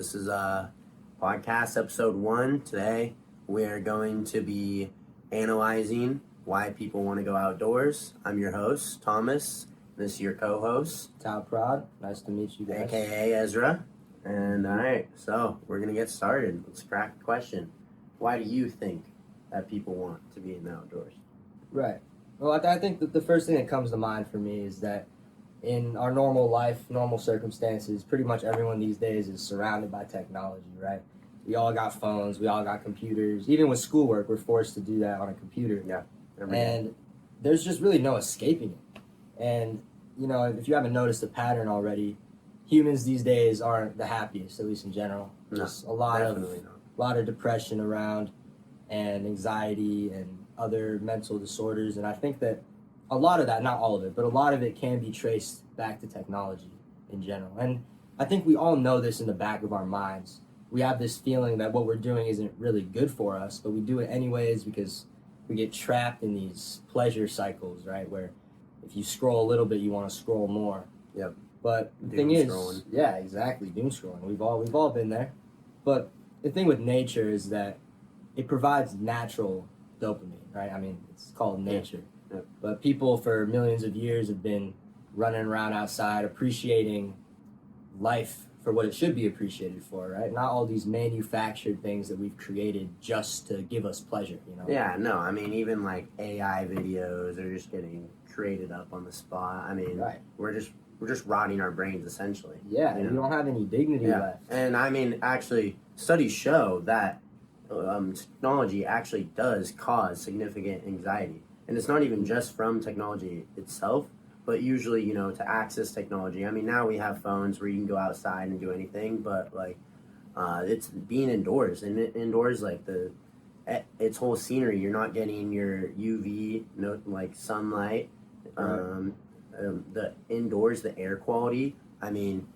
This is podcast episode 1. Today we are going to be analyzing why people want to go outdoors. I'm your host, Thomas. This is your co-host, Tal Prod. Nice to meet you guys. AKA Ezra. And alright, so we're going to get started. Let's crack the question. Why do you think that people want to be in the outdoors? Right. Well, I think that the first thing that comes to mind for me is that in our normal life, normal circumstances, pretty much everyone these days is surrounded by technology, right? We all got phones, we all got computers. Even with schoolwork, we're forced to do that on a computer. Yeah. And there's just really no escaping it. And, you know, if you haven't noticed a pattern already, humans these days aren't the happiest, at least in general. No, just a lot of depression around and anxiety and other mental disorders. And I think that a lot of that, not all of it, but a lot of it can be traced back to technology in general. And I think we all know this in the back of our minds. We have this feeling that what we're doing isn't really good for us, but we do it anyways because we get trapped in these pleasure cycles, right? Where if you scroll a little bit, you want to scroll more. Yep. But the Doom thing is, scrolling. yeah, exactly, doom scrolling. We've all been there. But the thing with nature is that it provides natural dopamine, right? I mean, it's called nature. Yep. But people for millions of years have been running around outside appreciating life for what it should be appreciated for, right? Not all these manufactured things that we've created just to give us pleasure, you know? Yeah, no, I mean, even like AI videos are just getting created up on the spot. I mean, Right. we're just rotting our brains essentially. Yeah, you and we know? don't have any dignity left. And I mean, actually, studies show that technology actually does cause significant anxiety. And it's not even just from technology itself, but usually, you know, to access technology. I mean, now we have phones where you can go outside and do anything, but like, it's being indoors. And indoors, like its whole scenery, you're not getting your UV, like sunlight. Right. The indoors, the air quality. I mean,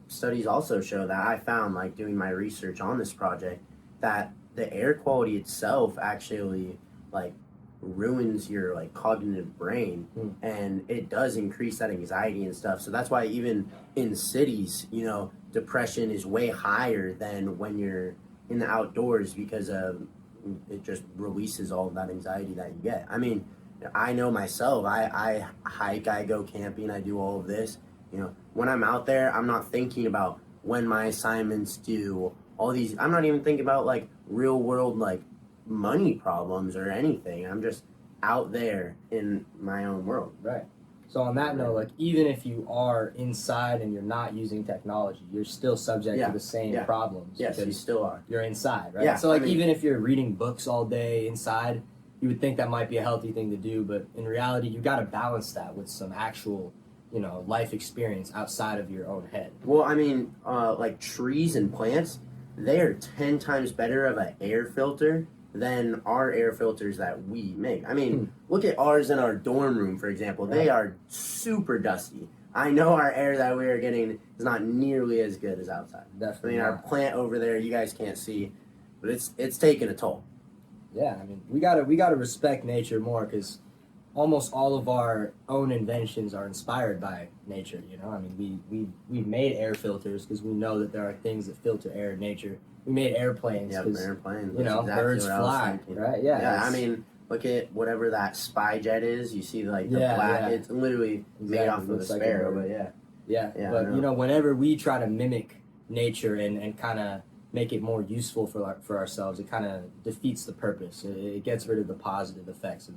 studies also show that I found, like doing my research on this project, that the air quality itself actually like ruins your like cognitive brain, and it does increase that anxiety and stuff. So that's why even in cities, you know, depression is way higher than when you're in the outdoors, because it just releases all of that anxiety that you get. I mean, I know myself, I hike, I go camping, I do all of this. You know, when I'm out there, I'm not thinking about when my assignments due, all these, I'm not even thinking about like real world like money problems or anything. I'm just out there in my own world. Right. So on that note, like even if you are inside and you're not using technology, you're still subject to the same problems. Yes, you because still are. You're inside, right? Yeah, So like I mean, even if you're reading books all day inside, you would think that might be a healthy thing to do, but in reality, you got to balance that with some actual, you know, life experience outside of your own head. Well, I mean, like trees and plants, they are 10 times better of an air filter than our air filters that we make. I mean, look at ours in our dorm room, for example. They are super dusty. I know our air that we are getting is not nearly as good as outside. Definitely. I mean, our plant over there, you guys can't see, but it's taking a toll. Yeah, I mean, we gotta respect nature more, because almost all of our own inventions are inspired by nature. You know, I mean, we made air filters because we know that there are things that filter air in nature. We made airplanes because airplanes. you know, exactly birds fly, right? Yeah. Yeah, I mean, look at whatever that spy jet is. You see, like the black. Yeah. It's literally made off of a sparrow. But yeah. But you know, whenever we try to mimic nature and kind of make it more useful for ourselves, it kind of defeats the purpose. It gets rid of the positive effects of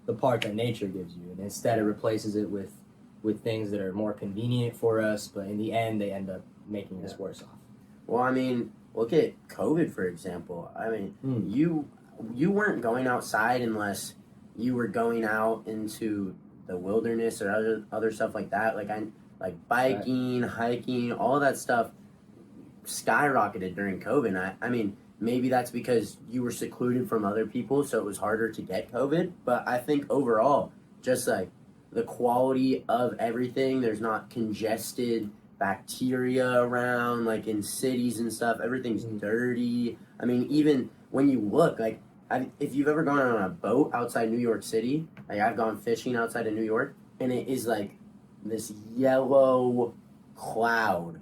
the part that nature gives you, and instead it replaces it with things that are more convenient for us, but in the end they end up making us worse off. Well, I mean, look at COVID, for example. I mean, you weren't going outside unless you were going out into the wilderness or other stuff like that. Like biking, hiking, all that stuff skyrocketed during COVID. I mean, maybe that's because you were secluded from other people, so it was harder to get COVID. But I think overall, just like the quality of everything, there's not congested bacteria around, like in cities and stuff. Everything's dirty. I mean, even when you look, like, if you've ever gone on a boat outside New York City, like I've gone fishing outside of New York, and it is like this yellow cloud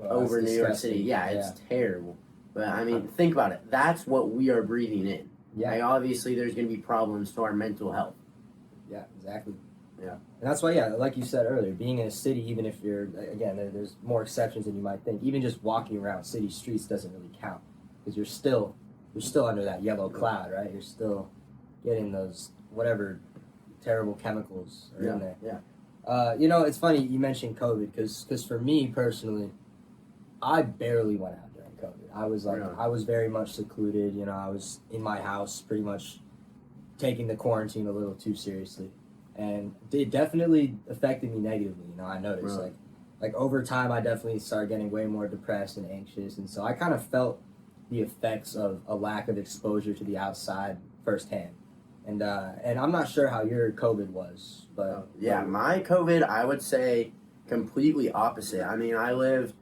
over that's New York disgusting. City. Yeah, it's terrible. But I mean, think about it. That's what we are breathing in. Yeah. Like, obviously, there's going to be problems to our mental health. Yeah, exactly. Yeah. And that's why, like you said earlier, being in a city, even if you're, again, there's more exceptions than you might think. Even just walking around city streets doesn't really count because you're still under that yellow cloud, right? You're still getting those whatever terrible chemicals are in there. Yeah. It's funny you mentioned COVID because for me personally, I barely went out during COVID. I was I was very much secluded. I was in my house pretty much taking the quarantine a little too seriously. And it definitely affected me negatively. I noticed like over time, I definitely started getting way more depressed and anxious, and so I kind of felt the effects of a lack of exposure to the outside firsthand. And I'm not sure how your COVID was, but my COVID, I would say completely opposite. I mean, I lived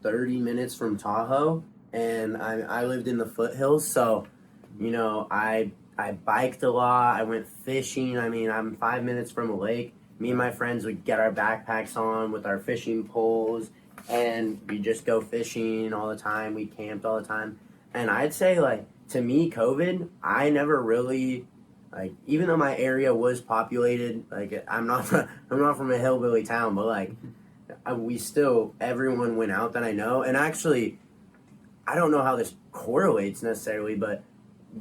30 minutes from Tahoe, and I lived in the foothills, so I biked a lot. I went fishing. I mean, I'm 5 minutes from a lake. Me and my friends would get our backpacks on with our fishing poles, and we just go fishing all the time. We camped all the time. And I'd say, like, to me, COVID, I never really, like, even though my area was populated, like, I'm not from a hillbilly town, but, like, everyone went out that I know. And actually, I don't know how this correlates necessarily, but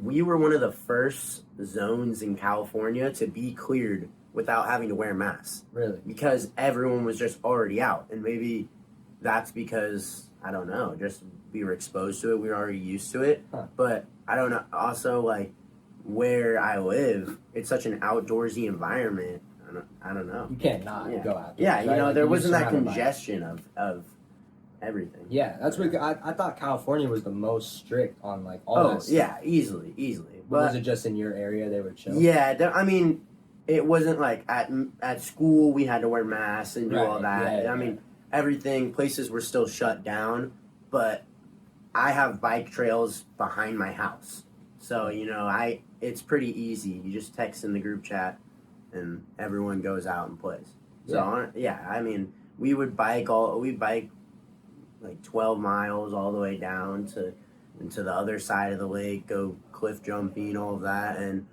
we were one of the first zones in California to be cleared without having to wear masks. Really? Because everyone was just already out. And maybe that's because, I don't know, just we were exposed to it. We were already used to it. Huh. But I don't know. Also, like, where I live, it's such an outdoorsy environment. I don't know. You can't not go out there. Yeah, right? there wasn't that congestion of everything. Yeah, that's what I thought California was the most strict on like all that stuff. Yeah, easily. But was it just in your area they were chill? Yeah, I mean, it wasn't like at school we had to wear masks and do all that. I mean, places were still shut down, but I have bike trails behind my house. So, it's pretty easy. You just text in the group chat and everyone goes out and plays. So, I mean, we'd bike like 12 miles all the way down to the other side of the lake, go cliff jumping, all of that. And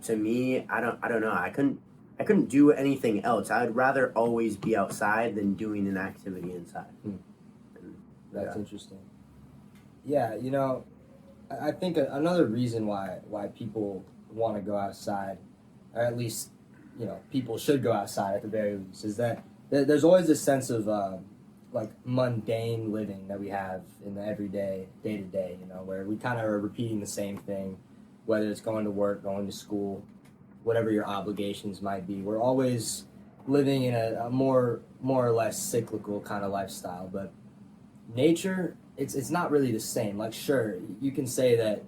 to me, I don't know. I couldn't do anything else. I'd rather always be outside than doing an activity inside. That's interesting. Yeah, I think another reason why people want to go outside, or at least, people should go outside at the very least, is that there's always this sense of like mundane living that we have in the everyday, day to day, where we kind of are repeating the same thing, whether it's going to work, going to school, whatever your obligations might be. We're always living in a more or less cyclical kind of lifestyle, but nature, it's not really the same. Like, sure, you can say that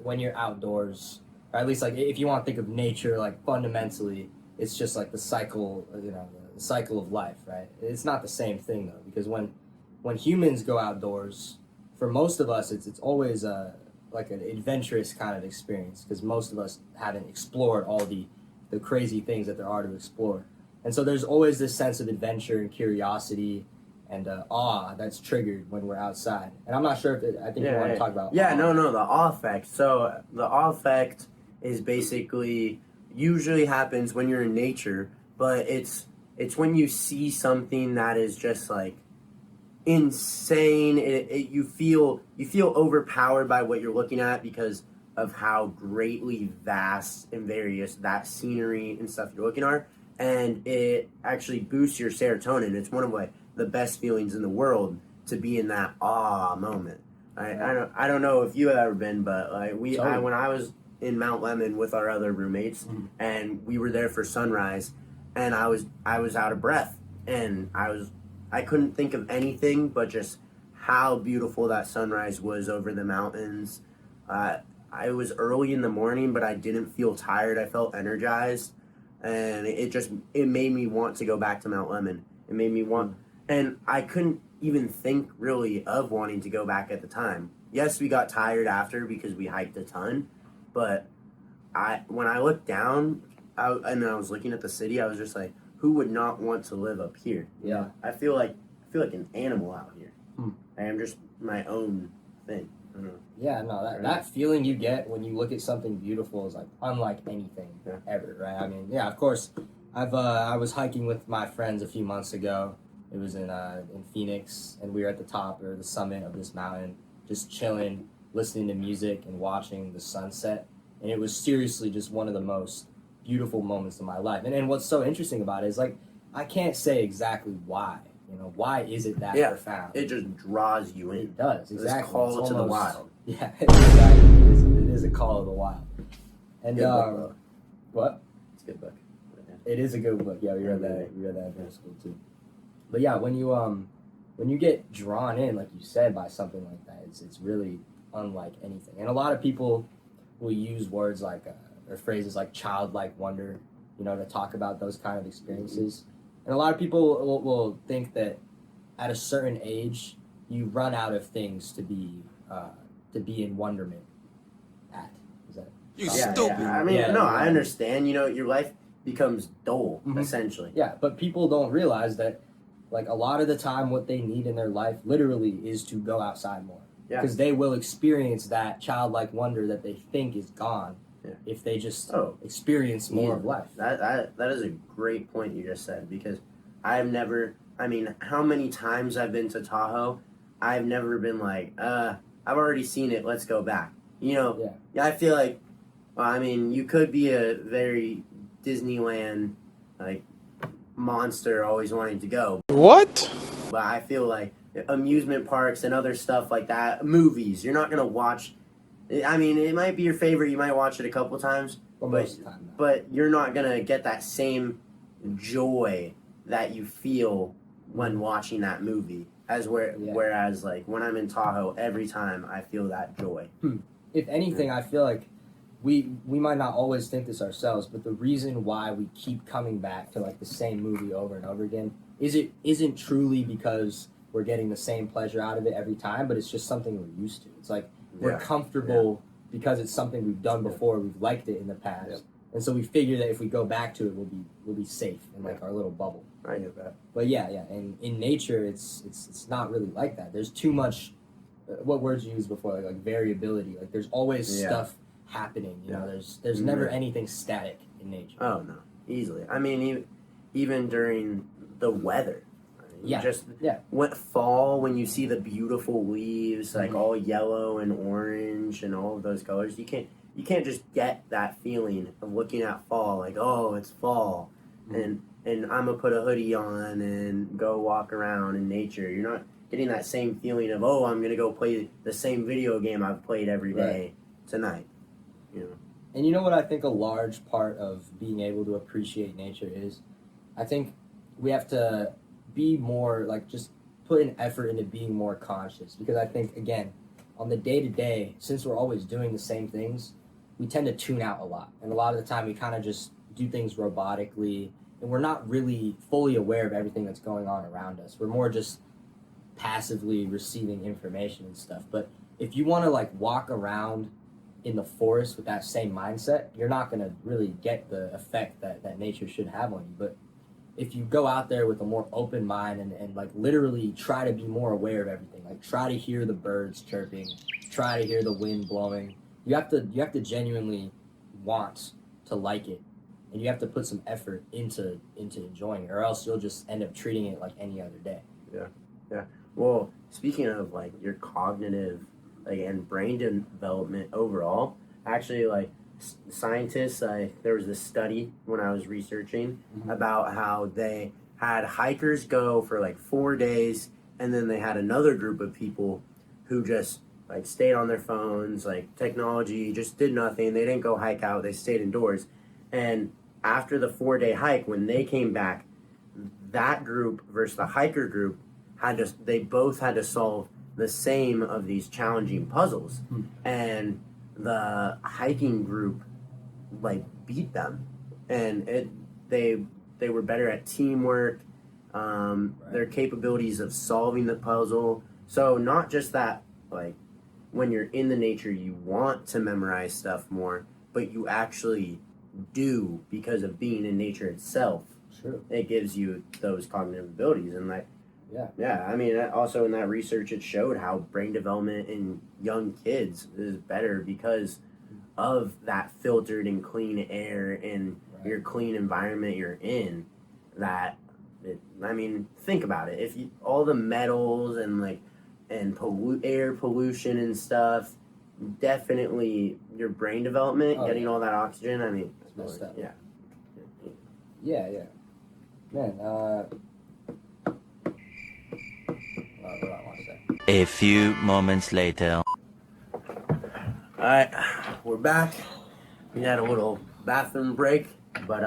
when you're outdoors, or at least like if you want to think of nature like fundamentally, it's just like the cycle, the cycle of life, right? It's not the same thing though, because when humans go outdoors, for most of us, it's always like an adventurous kind of experience, because most of us haven't explored all the crazy things that there are to explore, and so there's always this sense of adventure and curiosity and awe that's triggered when we're outside. And I'm not sure I think you want to talk about awe. No, the awe effect. So the awe effect is basically usually happens when you're in nature, but it's when you see something that is just like insane. You feel overpowered by what you're looking at because of how greatly vast and various that scenery and stuff you're looking at, and it actually boosts your serotonin. It's one of the best feelings in the world to be in that awe moment. I don't know if you have ever been, but like when I was in Mount Lemon with our other roommates, and we were there for sunrise, and I was out of breath, and I couldn't think of anything but just how beautiful that sunrise was over the mountains. I was early in the morning, but I didn't feel tired. I felt energized, and it made me want to go back to Mount Lemon. It made me want, and I couldn't even think really of wanting to go back at the time. Yes, we got tired after because we hiked a ton, but when I looked down and I was looking at the city, I was just like, who would not want to live up here? Yeah. I feel like feel like an animal out here. Hmm. I am just my own thing. I don't know. Yeah, no, that feeling you get when you look at something beautiful is like unlike anything ever, right? I mean, yeah, of course, I was hiking with my friends a few months ago. It was in Phoenix, and we were at the top or the summit of this mountain, just chilling, listening to music and watching the sunset, and it was seriously just one of the most beautiful moments of my life. And what's so interesting about it is like I can't say exactly why. You know, why is it that profound? It just draws you in. It does, exactly. It's call to the wild. Yeah, exactly. It is a call of the wild. And good book, what? It's a good book. It is a good book. Yeah, we read that in middle school too. But yeah, when you get drawn in, like you said, by something like that, it's really unlike anything. And a lot of people will use words like or phrases like childlike wonder, you know, to talk about those kind of experiences. And a lot of people will think that at a certain age you run out of things to be in wonderment at. Is that you stupid? Yeah. I mean, I understand. You know, your life becomes dull essentially. Yeah, but people don't realize that, like, a lot of the time, what they need in their life literally is to go outside more. Because they will experience that childlike wonder that they think is gone if they just experience more of life. That is a great point you just said, because I've never. I mean, how many times I've been to Tahoe, I've never been like, I've already seen it. Let's go back. You know, I feel like, I mean, you could be a very Disneyland like monster always wanting to go. What? But I feel like amusement parks and other stuff like that, movies, you're not gonna watch. I mean, it might be your favorite. You might watch it a couple times, most of the time, but you're not gonna get that same joy that you feel when watching that movie. Whereas like when I'm in Tahoe, every time I feel that joy. If anything, I feel like we might not always think this ourselves, but the reason why we keep coming back to like the same movie over and over again isn't truly because we're getting the same pleasure out of it every time, but it's just something we're used to. It's like we're comfortable because it's something we've done before, we've liked it in the past, and so we figure that if we go back to it, we'll be safe in like our little bubble. I get that. But and in nature, it's not really like that. There's too much. What words you used before, like variability. Like there's always stuff happening. You know, there's never anything static in nature. Oh no, easily. I mean, even during the weather. What fall, when you see the beautiful leaves like all yellow and orange and all of those colors, you can't just get that feeling of looking at fall like, oh, it's fall, and I'm gonna put a hoodie on and go walk around in nature. You're not getting that same feeling of, oh, I'm gonna go play the same video game I've played every day tonight. You know. And you know what I think a large part of being able to appreciate nature is? I think we have to be more, like, just put an effort into being more conscious. Because I think, again, on the day-to-day, since we're always doing the same things, we tend to tune out a lot. And a lot of the time we kind of just do things robotically, and we're not really fully aware of everything that's going on around us. We're more just passively receiving information and stuff. But if you want to, like, walk around in the forest with that same mindset, you're not going to really get the effect that nature should have on you. But if you go out there with a more open mind and like literally try to be more aware of everything, like try to hear the birds chirping, try to hear the wind blowing, you have to genuinely want to like it, and you have to put some effort into enjoying it, or else you'll just end up treating it like any other day. Yeah. Well, speaking of like your cognitive and brain development overall, actually, like scientists, there was this study when I was researching about how they had hikers go for like 4 days, and then they had another group of people who just like stayed on their phones, like technology, just did nothing. They didn't go hike out, they stayed indoors. And after the 4-day hike, when they came back, that group versus the hiker group they both had to solve the same of these challenging puzzles. And the hiking group like beat them, and they were better at teamwork, their capabilities of solving the puzzle. So not just that, like when you're in the nature you want to memorize stuff more, but you actually do because of being in nature itself. True. It gives you those cognitive abilities. And like Yeah, I mean, also in that research, it showed how brain development in young kids is better because of that filtered and clean air and your clean environment you're in. That, I mean, think about it. If you all the metals and air pollution and stuff, definitely your brain development, getting all that oxygen. I mean, yeah. Yeah, man. What do I want to say? A few moments later. Alright, we're back. We had a little bathroom break, but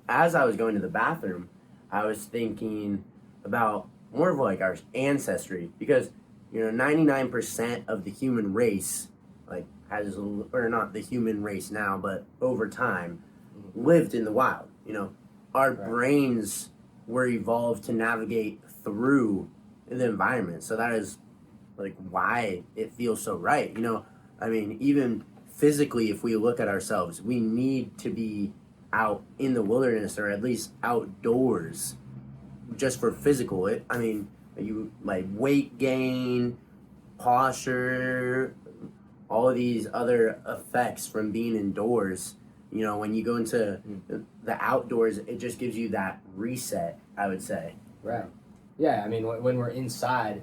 as I was going to the bathroom, I was thinking about more of like our ancestry because 99% of the human race or not the human race now, but over time lived in the wild. Our brains were evolved to navigate through the environment. So that is like why it feels so right. I mean, even physically, if we look at ourselves, we need to be out in the wilderness or at least outdoors just for physical. You like weight gain, posture, all of these other effects from being indoors. When you go into the outdoors, it just gives you that reset, I would say. Right. Yeah, I mean, when we're inside,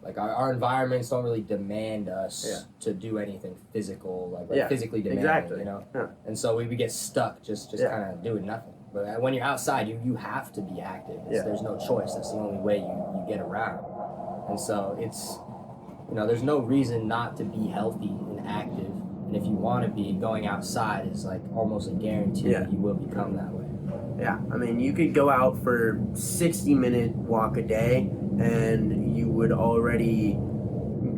like our environments don't really demand us to do anything physical, physically demanding, exactly. Yeah. And so we get stuck just kind of doing nothing. But when you're outside, you have to be active. There's no choice. That's the only way you get around. And so it's, there's no reason not to be healthy and active. And if you want to be, going outside is like almost a guarantee that you will become that way. Yeah, I mean, you could go out for 60-minute walk a day and you would already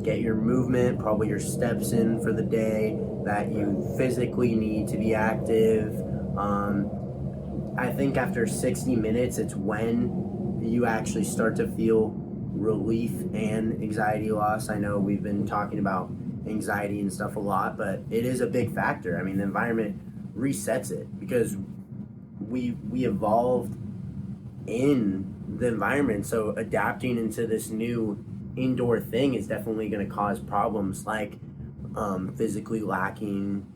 get your movement, probably your steps in for the day, that you physically need to be active. I think after 60 minutes, it's when you actually start to feel relief and anxiety loss. I know we've been talking about anxiety and stuff a lot, but it is a big factor. I mean, the environment resets it because we evolved in the environment, so adapting into this new indoor thing is definitely going to cause problems like physically lacking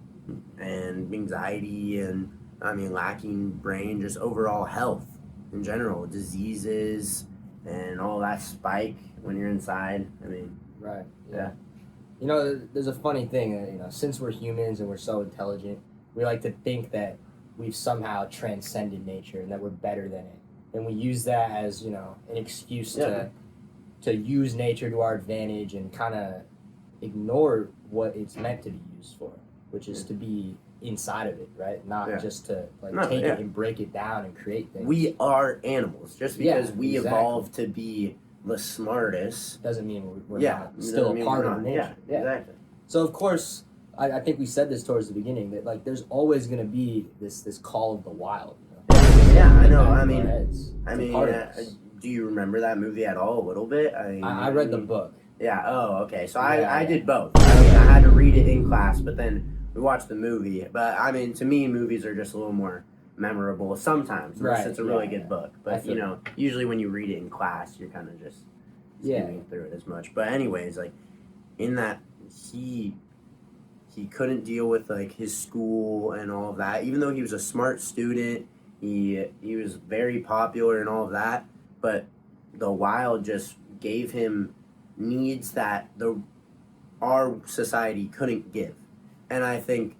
and anxiety and lacking brain, just overall health in general, diseases and all that spike when you're inside. Right. Yeah. There's a funny thing that, since we're humans and we're so intelligent, we like to think that we've somehow transcended nature and that we're better than it. And we use that as, an excuse to use nature to our advantage and kind of ignore what it's meant to be used for, which is to be inside of it, right? Not just to take it and break it down and create things. We are animals. Just because we evolved to be the smartest doesn't mean we're not still a part of nature. Yeah, exactly. So of course, I think we said this towards the beginning that there's always going to be this call of the wild. Yeah, I know. I mean, do you remember that movie at all? A little bit. I read the book. Yeah. Oh, okay. So I did both. I had to read it in class, but then we watched the movie. But to me, movies are just a little more memorable sometimes. Unless it's a really good book. But usually when you read it in class, you're kind of just skimming through it as much. But anyways, in that he couldn't deal with his school and all of that, even though he was a smart student. He was very popular and all of that, but the wild just gave him needs that our society couldn't give. And I think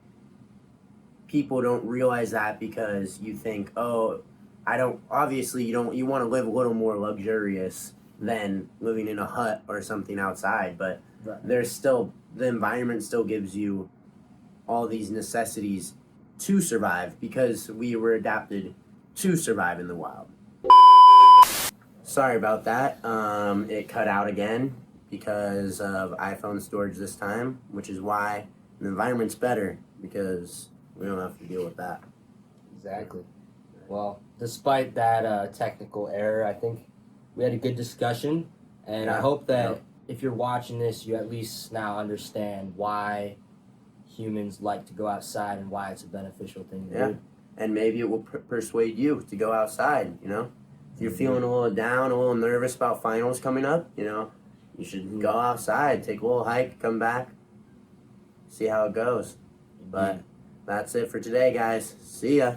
people don't realize that because you think, you want to live a little more luxurious than living in a hut or something outside, but there's still, the environment still gives you all these necessities to survive because we were adapted to survive in the wild. Sorry about that. It cut out again because of iPhone storage this time, which is why the environment's better because we don't have to deal with that. Exactly. Well, despite that technical error, I think we had a good discussion, and I hope that if you're watching this, you at least now understand why humans like to go outside and why it's a beneficial thing to do. And maybe it will persuade you to go outside, If you're feeling a little down, a little nervous about finals coming up, you know, you should go outside, take a little hike, come back, see how it goes. But that's it for today, guys. See ya.